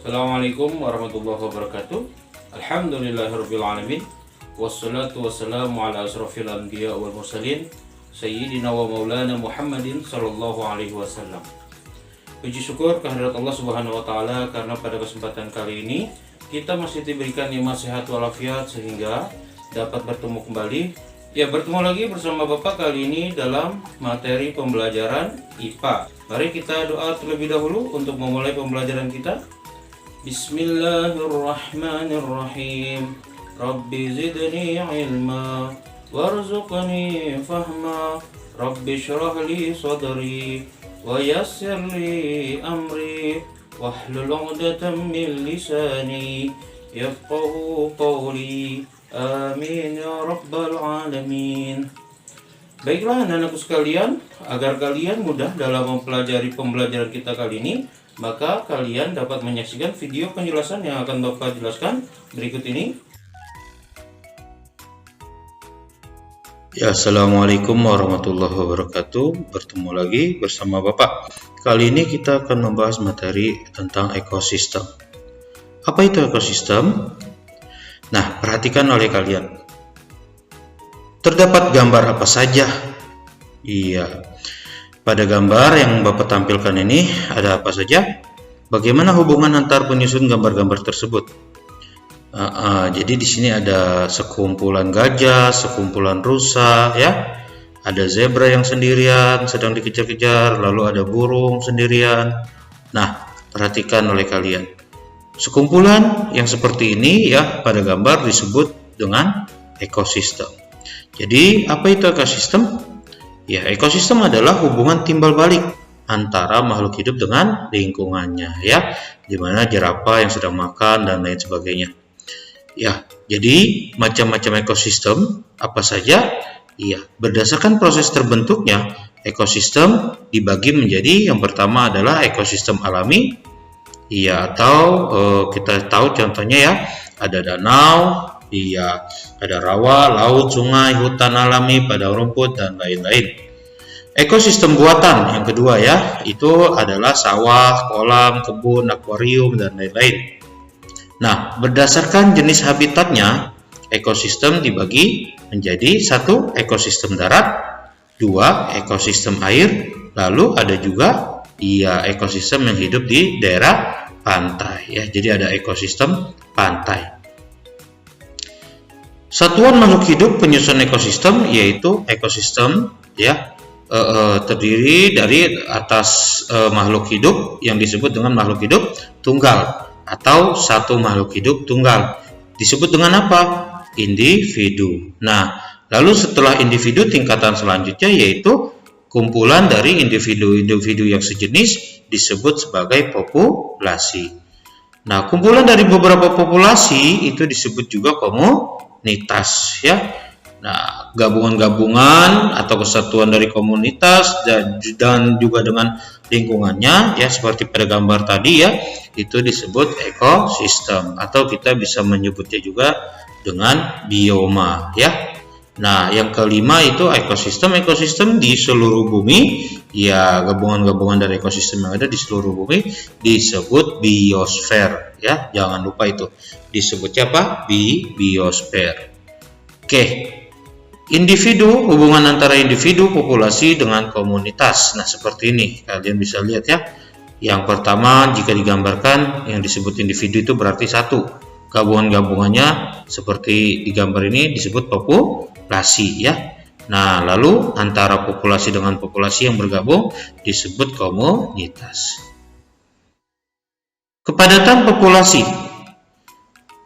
Assalamualaikum warahmatullahi wabarakatuh. Alhamdulillahirabbil alamin. Wassalatu wassalamu ala asrofil anbiya wal mursalin Sayyidina wa maulana Muhammadin sallallahu alaihi wasallam. Puji syukur kehadirat Allah Subhanahu wa taala karena pada kesempatan kali ini kita masih diberikan nikmat sehat walafiat sehingga dapat bertemu kembali. Ya, bertemu lagi bersama Bapak kali ini dalam materi pembelajaran IPA. Mari kita doa terlebih dahulu untuk memulai pembelajaran kita. Bismillahirrahmanirrahim. Rabbi zidni ilma warzuqni fahma. Rabbi shrah li sadri wa yassir li amri wahlul 'uqdatam min lisani yafqahu qawli. Amin ya rabbal alamin. Baiklah anak-anakku sekalian, agar kalian mudah dalam mempelajari pembelajaran kita kali ini, maka kalian dapat menyaksikan video penjelasan yang akan Bapak jelaskan berikut ini. Ya, Assalamualaikum warahmatullahi wabarakatuh. Bertemu lagi bersama Bapak. Kali ini kita akan membahas materi tentang ekosistem. Apa itu ekosistem? Nah, perhatikan oleh kalian. Terdapat gambar apa saja? Iya. Pada gambar yang Bapak tampilkan ini ada apa saja? Bagaimana hubungan antar penyusun gambar-gambar tersebut? Jadi di sini ada sekumpulan gajah, sekumpulan rusa, ya. Ada zebra yang sendirian sedang dikejar-kejar, lalu ada burung sendirian. Nah, perhatikan oleh kalian. Sekumpulan yang seperti ini ya pada gambar disebut dengan ekosistem. Jadi apa itu ekosistem? Ya, ekosistem adalah hubungan timbal balik antara makhluk hidup dengan lingkungannya, ya, di mana jerapah yang sedang makan dan lain sebagainya. Ya, jadi macam-macam ekosistem apa saja? Ya, berdasarkan proses terbentuknya, ekosistem dibagi menjadi yang pertama adalah ekosistem alami, ya, atau kita tahu contohnya ya, ada danau. Iya, ada rawa, laut, sungai, hutan alami, padang rumput, dan lain-lain. Ekosistem buatan yang kedua ya, itu adalah sawah, kolam, kebun, akuarium, dan lain-lain. Nah, berdasarkan jenis habitatnya, ekosistem dibagi menjadi satu ekosistem darat, dua ekosistem air, lalu ada juga ekosistem yang hidup di daerah pantai ya. Jadi ada ekosistem pantai. Satuan makhluk hidup penyusun ekosistem yaitu ekosistem ya, terdiri dari atas makhluk hidup yang disebut dengan makhluk hidup tunggal atau satu makhluk hidup tunggal. Disebut dengan apa? Individu. Nah, lalu setelah individu tingkatan selanjutnya yaitu kumpulan dari individu-individu yang sejenis disebut sebagai populasi. Nah, kumpulan dari beberapa populasi itu disebut juga komunitas ya. Nah, gabungan-gabungan atau kesatuan dari komunitas dan juga dengan lingkungannya ya, seperti pada gambar tadi ya, itu disebut ekosistem atau kita bisa menyebutnya juga dengan bioma ya. Nah, yang kelima itu ekosistem di seluruh bumi ya, gabungan-gabungan dari ekosistem yang ada di seluruh bumi disebut biosfer ya. Jangan lupa itu disebutnya apa? Biosfer. Oke. Individu, hubungan antara individu, populasi dengan komunitas. Nah, seperti ini kalian bisa lihat ya. Yang pertama, jika digambarkan yang disebut individu itu berarti satu. Gabungan-gabungannya seperti di gambar ini disebut populasi ya. Nah, lalu antara populasi dengan populasi yang bergabung disebut komunitas. Kepadatan populasi.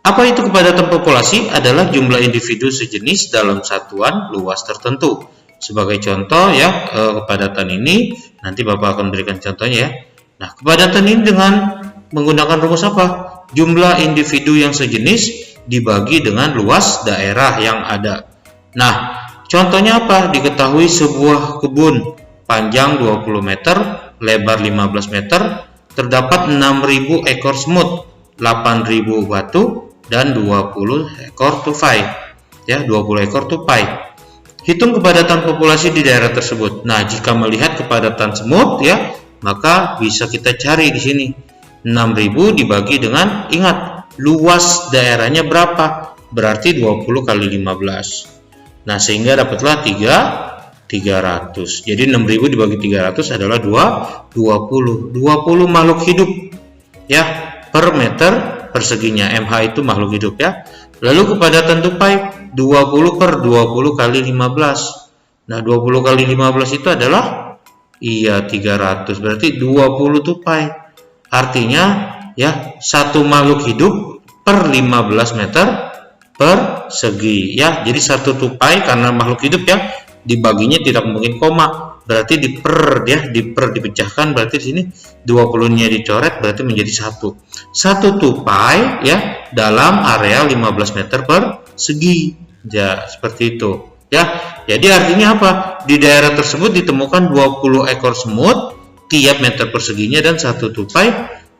Apa itu kepadatan populasi? Adalah jumlah individu sejenis dalam satuan luas tertentu. Sebagai contoh ya, kepadatan ini nanti Bapak akan berikan contohnya ya. Nah, kepadatan ini dengan menggunakan rumus apa? Jumlah individu yang sejenis dibagi dengan luas daerah yang ada. Nah, contohnya apa? Diketahui sebuah kebun panjang 20 meter, lebar 15 meter, terdapat 6.000 ekor semut, 8.000 batu, dan 20 ekor tupai. Ya, 20 ekor tupai. Hitung kepadatan populasi di daerah tersebut. Nah, jika melihat kepadatan semut ya, maka bisa kita cari di sini. 6.000 dibagi dengan, ingat, luas daerahnya berapa? Berarti 20 kali 15. Nah, sehingga dapatlah 300. Jadi 6.000 dibagi 300 adalah 20 makhluk hidup ya per meter perseginya. MH itu makhluk hidup ya. Lalu kepadatan tupai 20 per 20 kali 15. Nah, 20 kali 15 itu adalah 300. Berarti 20 tupai. Artinya ya, satu makhluk hidup per 15 meter persegi ya. Jadi satu tupai karena makhluk hidup ya, dibaginya tidak mungkin koma. Berarti dipecahkan, berarti di sini 20-nya dicoret, berarti menjadi satu tupai ya dalam area 15 meter persegi ya, seperti itu ya. Jadi artinya apa? Di daerah tersebut ditemukan 20 ekor semut tiap meter perseginya dan satu tupai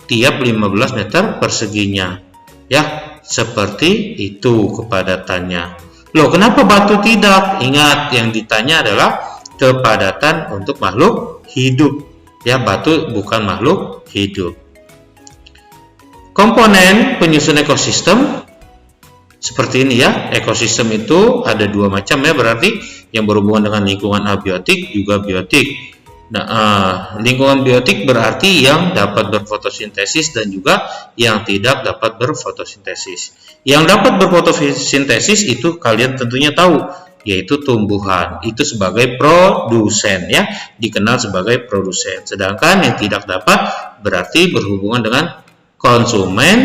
tiap 15 meter perseginya ya, seperti itu kepadatannya. Loh, kenapa batu tidak? Ingat, yang ditanya adalah kepadatan untuk makhluk hidup ya, batu bukan makhluk hidup. Komponen penyusun ekosistem seperti ini ya. Ekosistem itu ada dua macam ya, berarti yang berhubungan dengan lingkungan abiotik juga biotik. Nah, lingkungan biotik berarti yang dapat berfotosintesis dan juga yang tidak dapat berfotosintesis. Yang dapat berfotosintesis itu kalian tentunya tahu, yaitu tumbuhan. Itu sebagai produsen ya, dikenal sebagai produsen. Sedangkan yang tidak dapat berarti berhubungan dengan konsumen,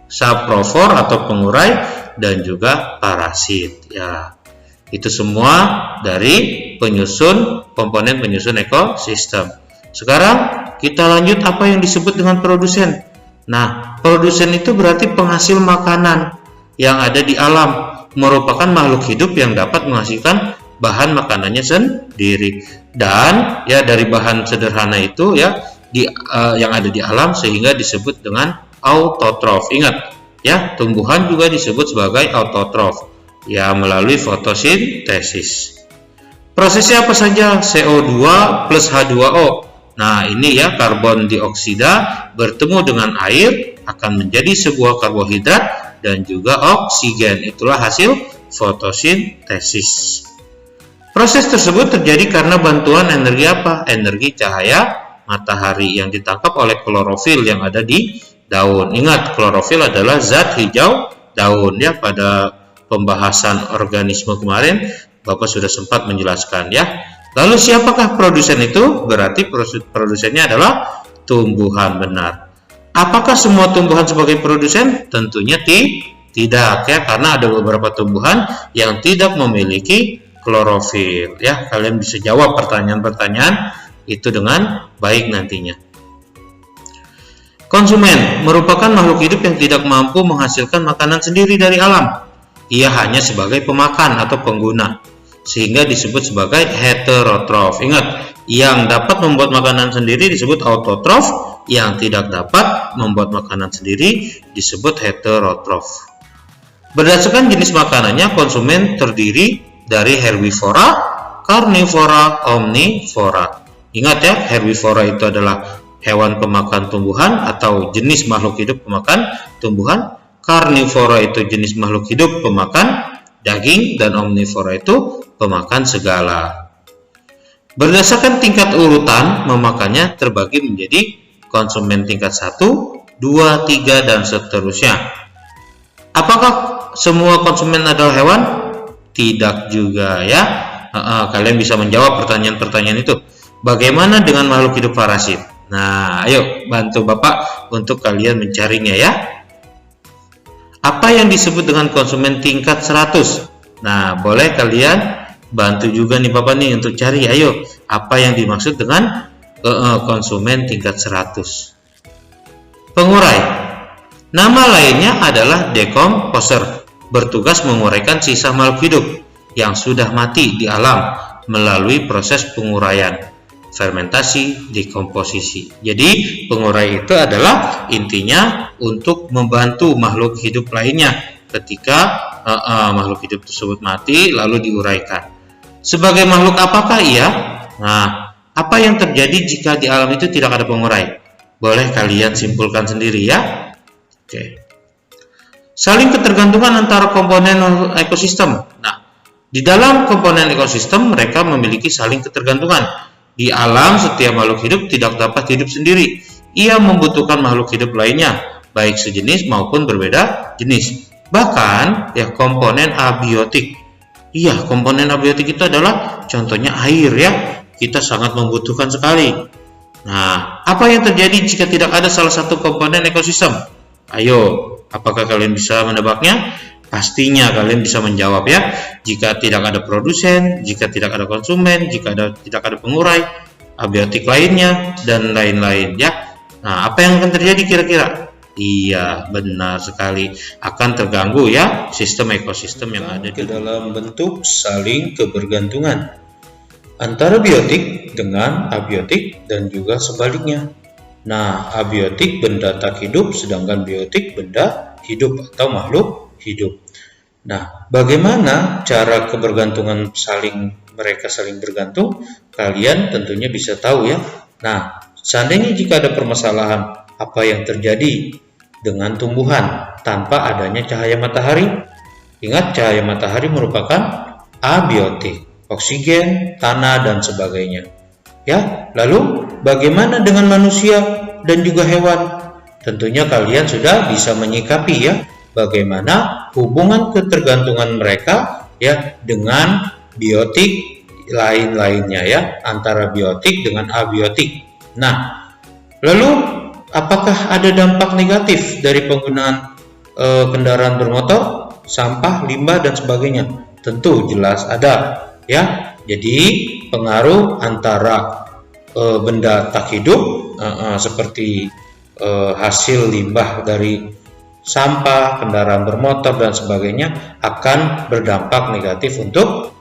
saprofor atau pengurai, dan juga parasit ya. Itu semua dari komponen penyusun ekosistem. Sekarang kita lanjut apa yang disebut dengan produsen. Nah, produsen itu berarti penghasil makanan yang ada di alam, merupakan makhluk hidup yang dapat menghasilkan bahan makanannya sendiri. Dan ya, dari bahan sederhana itu ya yang ada di alam sehingga disebut dengan autotrof. Ingat ya, tumbuhan juga disebut sebagai autotrof ya, melalui fotosintesis. Prosesnya apa saja? CO2 plus H2O. Nah, ini ya, karbon dioksida bertemu dengan air akan menjadi sebuah karbohidrat dan juga oksigen. Itulah hasil fotosintesis. Proses tersebut terjadi karena bantuan energi apa? Energi cahaya matahari yang ditangkap oleh klorofil yang ada di daun. Ingat, klorofil adalah zat hijau daun ya. Pada pembahasan organisme kemarin Bapak sudah sempat menjelaskan ya. Lalu siapakah produsen itu? Berarti produsennya adalah tumbuhan, benar. Apakah semua tumbuhan sebagai produsen? Tentunya tidak ya, karena ada beberapa tumbuhan yang tidak memiliki klorofil ya. Kalian bisa jawab pertanyaan-pertanyaan itu dengan baik nantinya. Konsumen merupakan makhluk hidup yang tidak mampu menghasilkan makanan sendiri dari alam. Ia hanya sebagai pemakan atau pengguna, sehingga disebut sebagai heterotrof. Ingat, yang dapat membuat makanan sendiri disebut autotrof, yang tidak dapat membuat makanan sendiri disebut heterotrof. Berdasarkan jenis makanannya, konsumen terdiri dari herbivora, karnivora, omnivora. Ingat ya, herbivora itu adalah hewan pemakan tumbuhan atau jenis makhluk hidup pemakan tumbuhan. Karnivora itu jenis makhluk hidup pemakan daging, dan omnivora itu pemakan segala. Berdasarkan tingkat urutan memakannya terbagi menjadi konsumen tingkat 1, 2, 3, dan seterusnya. Apakah semua konsumen adalah hewan? Tidak juga ya. Kalian bisa menjawab pertanyaan-pertanyaan itu. Bagaimana dengan makhluk hidup parasit? Nah, ayo bantu Bapak untuk kalian mencarinya ya. Apa yang disebut dengan konsumen tingkat 100? Nah, boleh kalian bantu juga nih Bapak nih untuk cari. Ayo, apa yang dimaksud dengan konsumen tingkat 100? Pengurai. Nama lainnya adalah decomposer, bertugas menguraikan sisa makhluk hidup yang sudah mati di alam melalui proses penguraian, fermentasi, dekomposisi. Jadi pengurai itu adalah intinya untuk membantu makhluk hidup lainnya ketika makhluk hidup tersebut mati lalu diuraikan. Sebagai makhluk apakah ia? Nah, apa yang terjadi jika di alam itu tidak ada pengurai? Boleh kalian simpulkan sendiri ya. Oke. Saling ketergantungan antara komponen ekosistem. Nah, di dalam komponen ekosistem mereka memiliki saling ketergantungan. Di alam, setiap makhluk hidup tidak dapat hidup sendiri. Ia membutuhkan makhluk hidup lainnya, baik sejenis maupun berbeda jenis. Bahkan ya komponen abiotik. Iya, komponen abiotik itu adalah contohnya air ya. Kita sangat membutuhkan sekali. Nah, apa yang terjadi jika tidak ada salah satu komponen ekosistem? Ayo, apakah kalian bisa menebaknya? Pastinya kalian bisa menjawab ya. Jika tidak ada produsen, jika tidak ada konsumen, jika tidak ada pengurai, abiotik lainnya, dan lain-lain ya. Nah, apa yang akan terjadi kira-kira? Iya, benar sekali. Akan terganggu ya sistem ekosistem yang ada di dalam bentuk saling kebergantungan antara biotik dengan abiotik dan juga sebaliknya. Nah, abiotik benda tak hidup, sedangkan biotik benda hidup atau makhluk hidup. Nah, bagaimana cara kebergantungan mereka saling bergantung? Kalian tentunya bisa tahu ya. Nah, seandainya jika ada permasalahan, apa yang terjadi dengan tumbuhan tanpa adanya cahaya matahari? Ingat, cahaya matahari merupakan abiotik, oksigen, tanah, dan sebagainya. Ya, lalu bagaimana dengan manusia dan juga hewan? Tentunya kalian sudah bisa menyikapi ya bagaimana hubungan ketergantungan mereka ya dengan biotik lain-lainnya ya, antara biotik dengan abiotik. Nah, lalu apakah ada dampak negatif dari penggunaan kendaraan bermotor, sampah, limbah, dan sebagainya? Tentu jelas ada ya. Jadi pengaruh antara benda tak hidup seperti hasil limbah dari sampah, kendaraan bermotor, dan sebagainya akan berdampak negatif untuk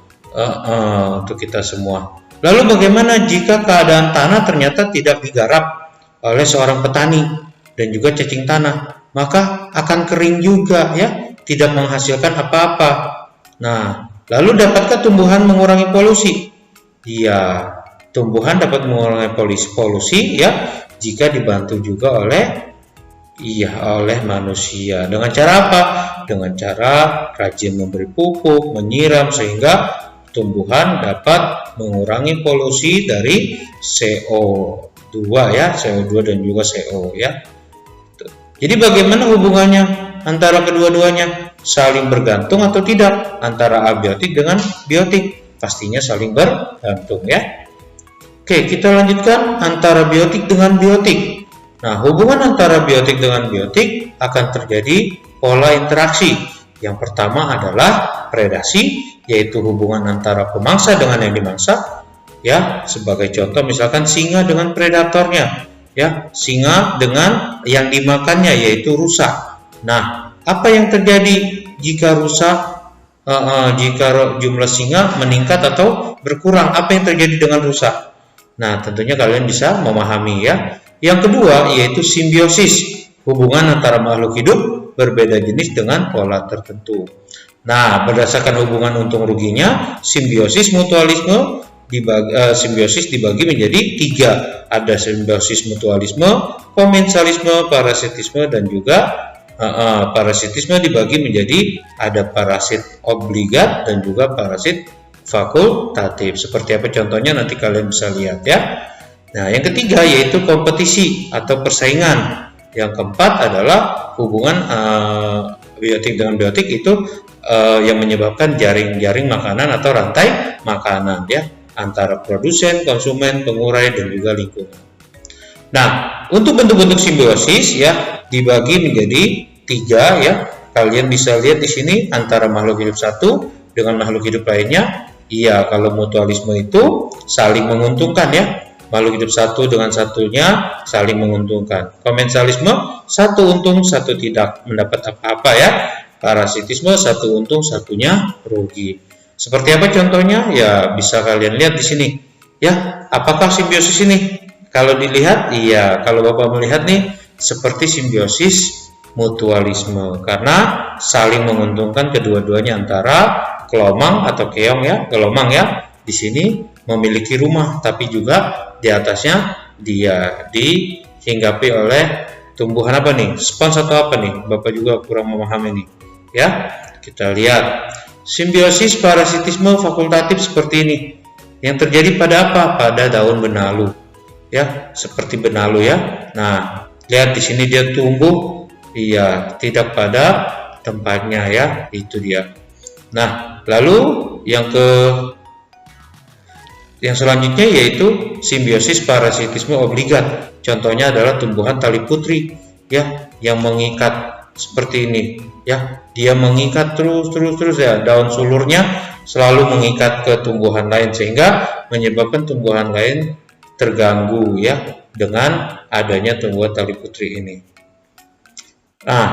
kita semua. Lalu bagaimana jika keadaan tanah ternyata tidak digarap oleh seorang petani dan juga cacing tanah? Maka akan kering juga ya, tidak menghasilkan apa-apa. Nah, lalu dapatkah tumbuhan mengurangi polusi? Iya, tumbuhan dapat mengurangi polusi ya jika dibantu juga oleh manusia. Dengan cara apa? Dengan cara rajin memberi pupuk, menyiram, sehingga tumbuhan dapat mengurangi polusi dari CO2 ya, CO2 dan juga CO ya. Jadi bagaimana hubungannya antara kedua-duanya? Saling bergantung atau tidak antara abiotik dengan biotik? Pastinya saling bergantung ya. Oke, kita lanjutkan antara biotik dengan biotik. Nah, hubungan antara biotik dengan biotik akan terjadi pola interaksi. Yang pertama adalah predasi, yaitu hubungan antara pemangsa dengan yang dimangsa. Ya, sebagai contoh misalkan singa dengan predatornya. Ya, singa dengan yang dimakannya yaitu rusa. Nah, apa yang terjadi jika jika jumlah singa meningkat atau berkurang? Apa yang terjadi dengan rusa? Nah, tentunya kalian bisa memahami ya. Yang kedua yaitu simbiosis, hubungan antara makhluk hidup berbeda jenis dengan pola tertentu. Nah, berdasarkan hubungan untung ruginya, simbiosis mutualisme dibagi menjadi 3. Ada simbiosis mutualisme, komensalisme, parasitisme, dan juga parasitisme dibagi menjadi ada parasit obligat dan juga parasit fakultatif. Seperti apa contohnya nanti kalian bisa lihat ya. Nah, yang ketiga yaitu kompetisi atau persaingan. Yang keempat adalah hubungan biotik dengan biotik itu yang menyebabkan jaring-jaring makanan atau rantai makanan ya, antara produsen, konsumen, pengurai, dan juga lingkungan. Nah, untuk bentuk-bentuk simbiosis ya dibagi menjadi 3 ya. Kalian bisa lihat di sini antara makhluk hidup satu dengan makhluk hidup lainnya. Iya, kalau mutualisme itu saling menguntungkan ya. Makhluk hidup satu dengan satunya saling menguntungkan. Komensalisme, satu untung, satu tidak mendapat apa-apa ya. Parasitisme, satu untung, satunya rugi. Seperti apa contohnya? Ya, bisa kalian lihat di sini. Ya, apakah simbiosis ini? Kalau dilihat, iya. Kalau Bapak melihat nih, seperti simbiosis mutualisme. Karena saling menguntungkan kedua-duanya antara kelomang atau keong ya. Kelomang ya, di sini memiliki rumah, tapi juga di atasnya dia dihinggapi oleh tumbuhan apa nih? Spons atau apa nih? Bapak juga kurang memahami nih. Ya, kita lihat simbiosis parasitisme fakultatif seperti ini. Yang terjadi pada apa? Pada daun benalu. Ya, seperti benalu ya. Nah, lihat di sini dia tumbuh, iya, tidak pada tempatnya ya, itu dia. Nah, lalu yang selanjutnya yaitu simbiosis parasitisme obligat. Contohnya adalah tumbuhan tali putri ya, yang mengikat seperti ini ya. Dia mengikat terus ya, daun sulurnya selalu mengikat ke tumbuhan lain sehingga menyebabkan tumbuhan lain terganggu ya dengan adanya tumbuhan tali putri ini. Nah,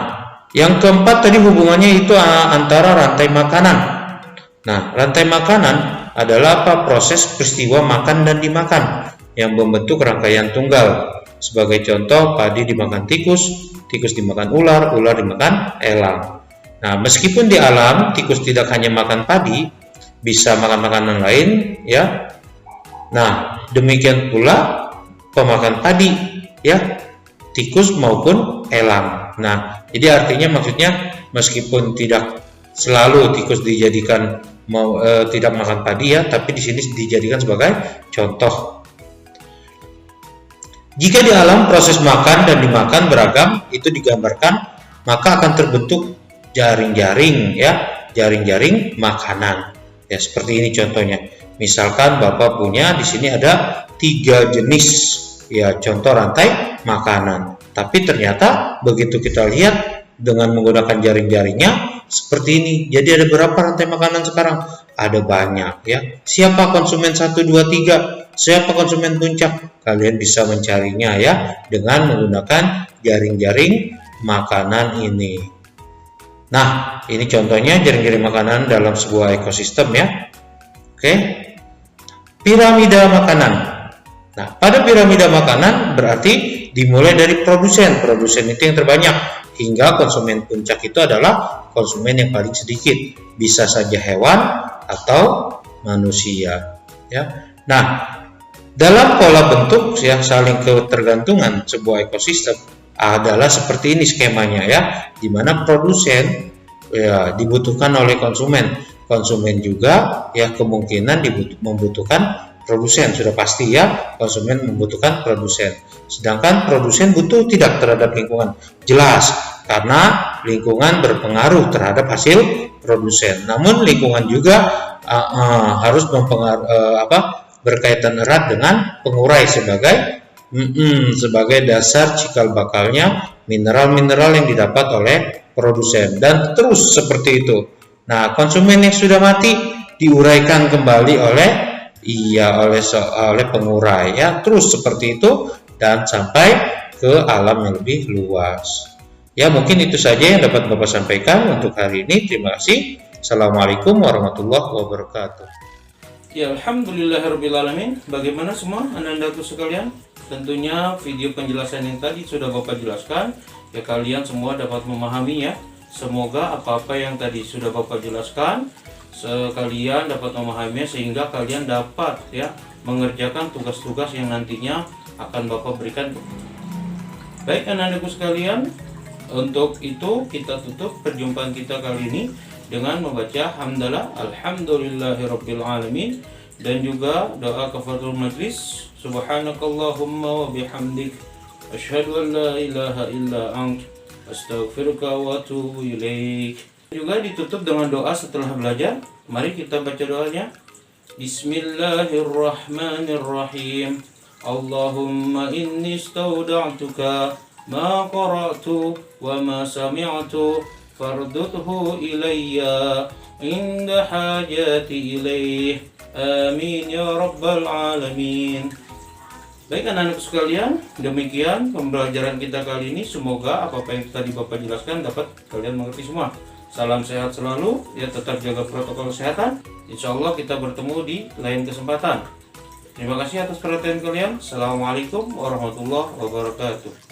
yang keempat tadi hubungannya itu antara rantai makanan. Nah, rantai makanan adalah apa? Proses peristiwa makan dan dimakan yang membentuk rangkaian tunggal. Sebagai contoh, padi dimakan tikus, tikus dimakan ular, ular dimakan elang. Nah, meskipun di alam tikus tidak hanya makan padi, bisa makan makanan lain ya. Nah, demikian pula pemakan padi ya, tikus maupun elang. Nah, jadi artinya maksudnya meskipun tidak selalu tikus dijadikan tidak makan padi ya, tapi di sini dijadikan sebagai contoh. Jika di alam proses makan dan dimakan beragam itu digambarkan, maka akan terbentuk jaring-jaring ya, jaring-jaring makanan. Ya, seperti ini contohnya. Misalkan Bapak punya di sini ada 3 jenis ya contoh rantai makanan. Tapi ternyata begitu kita lihat dengan menggunakan jaring-jaringnya seperti ini. Jadi ada berapa rantai makanan sekarang? Ada banyak ya. Siapa konsumen 1, 2, 3? Siapa konsumen puncak? Kalian bisa mencarinya ya dengan menggunakan jaring-jaring makanan ini. Nah, ini contohnya jaring-jaring makanan dalam sebuah ekosistem ya. Oke. Piramida makanan. Nah, pada piramida makanan berarti dimulai dari produsen. Produsen itu yang terbanyak hingga konsumen puncak itu adalah konsumen yang paling sedikit. Bisa saja hewan atau manusia. Ya. Nah, dalam pola bentuk ya saling ketergantungan sebuah ekosistem adalah seperti ini skemanya ya, di mana produsen ya dibutuhkan oleh konsumen. Konsumen juga ya kemungkinan membutuhkan produsen, sudah pasti ya, konsumen membutuhkan produsen. Sedangkan produsen butuh tidak terhadap lingkungan? Jelas, karena lingkungan berpengaruh terhadap hasil produsen. Namun lingkungan juga harus berkaitan erat dengan pengurai sebagai dasar cikal bakalnya mineral-mineral yang didapat oleh produsen, dan terus seperti itu. Nah, konsumen yang sudah mati diuraikan kembali oleh pengurai ya, terus seperti itu dan sampai ke alam yang lebih luas. Ya, mungkin itu saja yang dapat Bapak sampaikan untuk hari ini. Terima kasih. Assalamualaikum warahmatullahi wabarakatuh. Ya, alhamdulillahirrabbilalamin. Bagaimana semua anda-andaku sekalian? Tentunya video penjelasan yang tadi sudah Bapak jelaskan ya, kalian semua dapat memahaminya. Semoga apa-apa yang tadi sudah Bapak jelaskan sekalian dapat memahaminya sehingga kalian dapat ya mengerjakan tugas-tugas yang nantinya akan Bapak berikan. Baik anak-anakku sekalian, untuk itu kita tutup perjumpaan kita kali ini dengan membaca hamdalah alhamdulillahirabbil alamin dan juga doa kafaratul majlis. Subhanakallahumma wa bihamdik asyhadu an la ilaha illa ant astaghfiruka wa atubu ilaik. Juga ditutup dengan doa setelah belajar. Mari kita baca doanya. Bismillahirrahmanirrahim. Allahumma inni istawda'tuka ma qara'tu wa ma sami'tu fardudhu ilayya inda hajati ilaih. Amin ya rabbal alamin. Baik anak-anak sekalian, demikian pembelajaran kita kali ini. Semoga apa yang tadi Bapak jelaskan dapat kalian mengerti semua. Salam sehat selalu, ya tetap jaga protokol kesehatan. Insya Allah kita bertemu di lain kesempatan. Terima kasih atas perhatian kalian. Assalamualaikum warahmatullahi wabarakatuh.